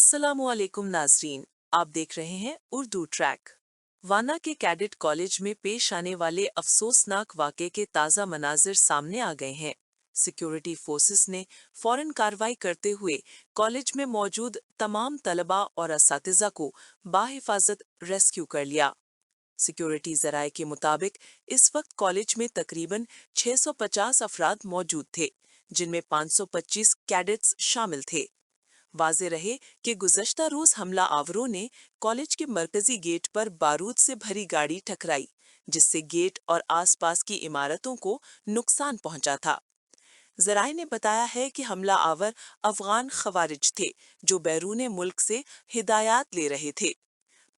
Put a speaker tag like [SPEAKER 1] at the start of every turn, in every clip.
[SPEAKER 1] अस्सलामुअलैकुम नाजरीन। आप देख रहे हैं उर्दू ट्रैक। वाना के कैडेट कॉलेज में पेश आने वाले अफसोसनाक वाक़े के ताज़ा मनाजिर सामने आ गए हैं। सिक्योरिटी फोर्सेस ने फौरन कार्रवाई करते हुए कॉलेज में मौजूद तमाम तलबा और असातिज़ा को बाहिफाजत रेस्क्यू कर लिया। सिक्योरिटी जराये के मुताबिक इस वक्त कॉलेज में तकरीबन 650 अफराद मौजूद थे, जिनमें 525 कैडेट्स शामिल थे। वाज़े रहे कि गुज़श्ता रोज हमला आवरों ने कॉलेज के मरकजी गेट पर बारूद से भरी गाड़ी टकराई, जिससे गेट और आसपास की इमारतों को नुकसान पहुंचा था। जराये ने बताया है कि हमला आवर अफगान खवारिज थे, जो बैरून मुल्क से हिदायत ले रहे थे।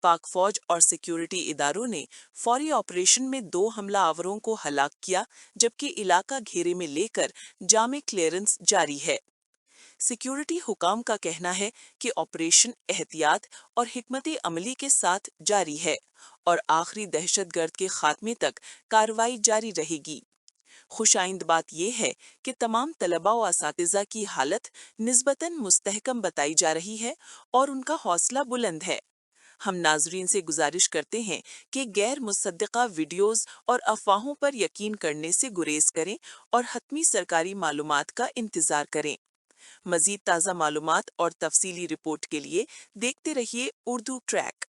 [SPEAKER 1] पाक फौज और सिक्योरिटी इदारों ने फौरी ऑपरेशन में 2 हमला आवरों को हलाक किया, जबकि इलाका घेरे में लेकर जामे क्लियरेंस जारी है। सिक्योरिटी हुकाम का कहना है कि ऑपरेशन एहतियात और हिकमती अमली के साथ जारी है और आखिरी दहशतगर्द के खात्मे तक कार्रवाई जारी रहेगी। खुशाइंद बात यह है कि तमाम तलबा व असातिज़ा की हालत निस्बतन मुस्तहकम बताई जा रही है और उनका हौसला बुलंद है। हम नाजरीन से गुजारिश करते हैं कि गैर मुसद्दक़ा वीडियोस और अफवाहों पर यकीन करने से गुरेज करें और हतमी सरकारी मालूमात का इंतज़ार करें। मज़ीद ताज़ा मालूमात और तफसीली रिपोर्ट के लिए देखते रहिए उर्दू ट्रैक।